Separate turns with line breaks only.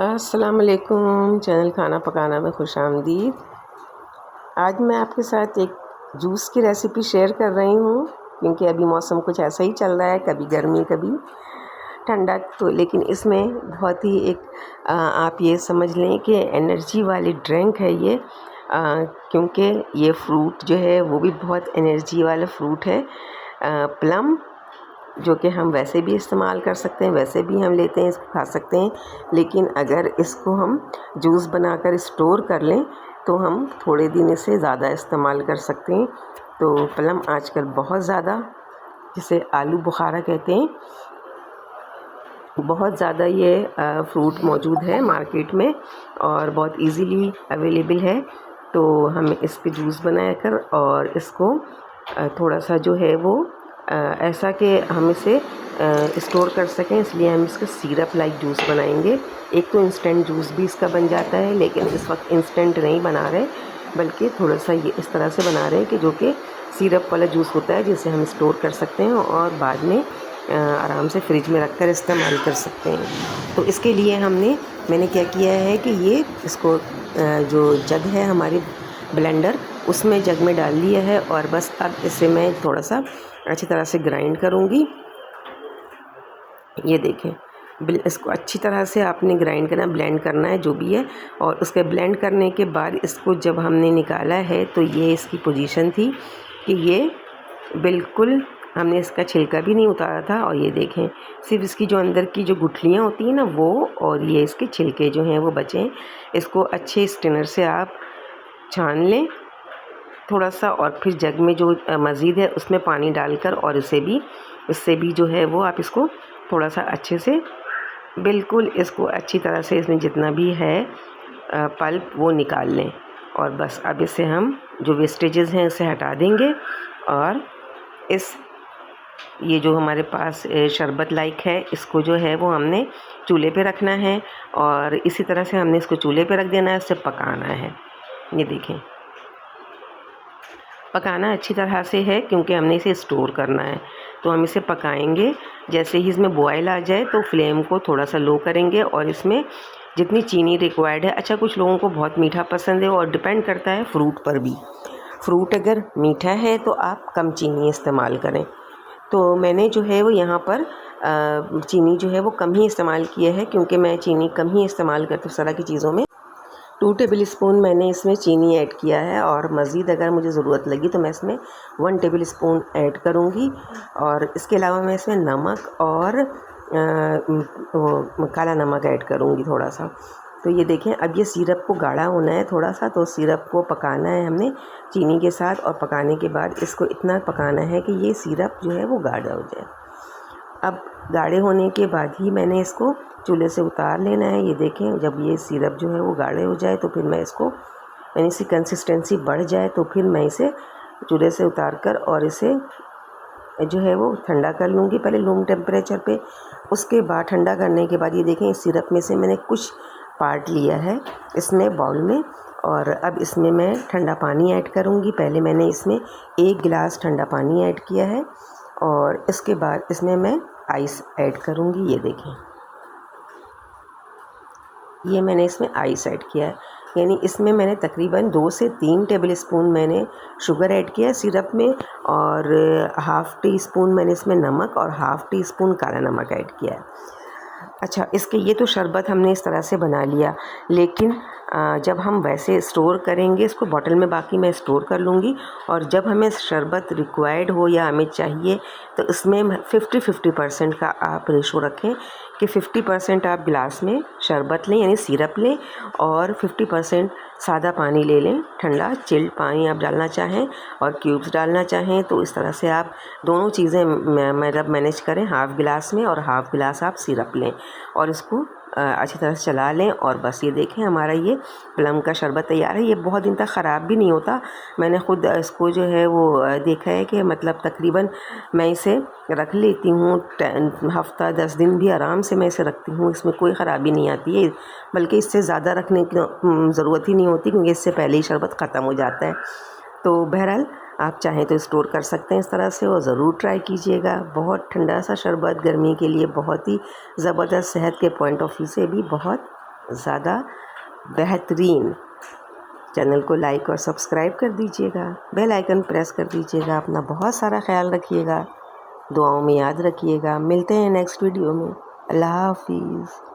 अस्सलाम वालेकुम। चैनल खाना पकाना में खुशामदीद। आज मैं आपके साथ एक जूस की रेसिपी शेयर कर रही हूँ, क्योंकि अभी मौसम कुछ ऐसा ही चल रहा है, कभी गर्मी कभी ठंडा। तो लेकिन इसमें बहुत ही आप ये समझ लें कि एनर्जी वाली ड्रिंक है ये, क्योंकि ये फ्रूट जो है वो भी बहुत एनर्जी वाला फ्रूट है। प्लम, जो कि हम वैसे भी इस्तेमाल कर सकते हैं, वैसे भी हम लेते हैं, इसको खा सकते हैं। लेकिन अगर इसको हम जूस बनाकर स्टोर कर लें तो हम थोड़े दिन इसे ज़्यादा इस्तेमाल कर सकते हैं। तो प्लम आजकल बहुत ज़्यादा, जिसे आलू बुखारा कहते हैं, बहुत ज़्यादा ये फ्रूट मौजूद है मार्केट में और बहुत इजीली अवेलेबल है। तो हम इसके जूस बनाकर और इसको थोड़ा सा जो है वो ऐसा कि हम इसे स्टोर कर सकें, इसलिए हम इसका सिरप लाइक जूस बनाएंगे। एक तो इंस्टेंट जूस भी इसका बन जाता है, लेकिन इस वक्त इंस्टेंट नहीं बना रहे, बल्कि थोड़ा सा ये इस तरह से बना रहे हैं कि जो कि सिरप वाला जूस होता है, जिसे हम स्टोर कर सकते हैं और बाद में आराम से फ्रिज में रखकर इस्तेमाल कर सकते हैं। तो इसके लिए मैंने क्या किया है कि ये इसको जो जग है हमारी ब्लेंडर, उसमें जग में डाल लिया है और बस अब इसे मैं थोड़ा सा अच्छी तरह से ग्राइंड करूँगी। ये देखें, इसको अच्छी तरह से आपने ग्राइंड करना, ब्लेंड करना है जो भी है। और उसके ब्लेंड करने के बाद इसको जब हमने निकाला है तो ये इसकी पोजीशन थी कि ये बिल्कुल, हमने इसका छिलका भी नहीं उतारा था। और ये देखें, सिर्फ इसकी जो अंदर की जो गुठलियाँ होती हैं ना वो, और ये इसके छिलके जो हैं वो बचे हैं। इसको अच्छे स्ट्रेनर से आप छान लें थोड़ा सा, और फिर जग में जो मज़ीद है उसमें पानी डालकर, और इससे भी जो है वो आप इसको थोड़ा सा अच्छे से, बिल्कुल इसको अच्छी तरह से इसमें जितना भी है पल्प वो निकाल लें। और बस अब इसे हम जो वेस्टेजेस हैं उसे हटा देंगे। और ये जो हमारे पास शरबत लाइक है, इसको जो है वो हमने चूल्हे पे रखना है और इसी तरह से हमने इसको चूल्हे पे रख देना है, इसे पकाना है। ये देखें, पकाना अच्छी तरह से है क्योंकि हमने इसे स्टोर करना है। तो हम इसे पकाएंगे, जैसे ही इसमें बॉयल आ जाए तो फ्लेम को थोड़ा सा लो करेंगे और इसमें जितनी चीनी रिक्वायर्ड है। अच्छा, कुछ लोगों को बहुत मीठा पसंद है और डिपेंड करता है फ्रूट पर भी। फ्रूट अगर मीठा है तो आप कम चीनी इस्तेमाल करें। तो मैंने जो है वो यहाँ पर चीनी जो है वो कम ही इस्तेमाल किया है, क्योंकि मैं चीनी कम ही इस्तेमाल करती हूँ इस तरह की चीज़ों में। 2 टेबल स्पून मैंने इसमें चीनी ऐड किया है, और मज़ीद अगर मुझे ज़रूरत लगी तो मैं इसमें 1 टेबल स्पून ऐड करूँगी। और इसके अलावा मैं इसमें नमक और काला नमक ऐड करूँगी थोड़ा सा। तो ये देखें, अब ये सिरप को गाढ़ा होना है थोड़ा सा, तो सिरप को पकाना है हमने चीनी के साथ, और पकाने के बाद इसको इतना पकाना है कि ये सिरप जो है वो गाढ़ा हो जाए। अब गाढ़े होने के बाद ही मैंने इसको चूल्हे से उतार लेना है। ये देखें, जब ये सिरप जो है वो गाढ़े हो जाए तो फिर मैंने इसकी कंसिस्टेंसी बढ़ जाए तो फिर मैं इसे चूल्हे से उतार कर और इसे जो है वो ठंडा कर लूँगी, पहले रूम टेम्परेचर पे। उसके बाद ठंडा करने के बाद ये देखें, इस सिरप में से मैंने कुछ पार्ट लिया है इसमें बाउल में, और अब इसमें मैं ठंडा पानी ऐड करूँगी। पहले मैंने इसमें 1 गिलास ठंडा पानी ऐड किया है और इसके बाद इसमें मैं आइस ऐड करूँगी। ये देखें, ये मैंने इसमें आइस ऐड किया है, यानी इसमें मैंने तकरीबन 2 से 3 टेबल स्पून मैंने शुगर ऐड किया है सिरप में, और हाफ़ टी स्पून मैंने इसमें नमक और हाफ़ टी स्पून काला नमक ऐड किया है। अच्छा, ये तो शरबत हमने इस तरह से बना लिया, लेकिन जब हम वैसे स्टोर करेंगे इसको बॉटल में, बाकी मैं स्टोर कर लूँगी। और जब हमें शरबत रिक्वायर्ड हो या हमें चाहिए तो इसमें 50-50% का आप रेशो रखें कि 50% आप गिलास में शरबत लें यानी सिरप लें, और 50% सादा पानी ले लें, ठंडा चिल्ड पानी आप डालना चाहें और क्यूब्स डालना चाहें तो इस तरह से आप दोनों चीज़ें मतलब मैनेज करें। हाफ़ गिलास में और हाफ़ गिलास आप सिरप लें और इसको अच्छी तरह से चला लें। और बस ये देखें, हमारा ये प्लम का शरबत तैयार है। ये बहुत दिन तक ख़राब भी नहीं होता। मैंने ख़ुद इसको जो है वो देखा है कि मतलब तकरीबन मैं इसे रख लेती हूँ, हफ़्ता 10 दिन भी आराम से मैं इसे रखती हूँ, इसमें कोई ख़राबी नहीं आती है। बल्कि इससे ज़्यादा रखने की ज़रूरत ही नहीं होती, क्योंकि इससे पहले ही शरबत ख़त्म हो जाता है। तो बहरहाल आप चाहें तो स्टोर कर सकते हैं इस तरह से, और ज़रूर ट्राई कीजिएगा। बहुत ठंडा सा शरबत गर्मी के लिए बहुत ही ज़बरदस्त, सेहत के पॉइंट ऑफ व्यू से भी बहुत ज़्यादा बेहतरीन। चैनल को लाइक और सब्सक्राइब कर दीजिएगा, बेल आइकन प्रेस कर दीजिएगा। अपना बहुत सारा ख्याल रखिएगा, दुआओं में याद रखिएगा। मिलते हैं नेक्स्ट वीडियो में। अल्लाह हाफिज़।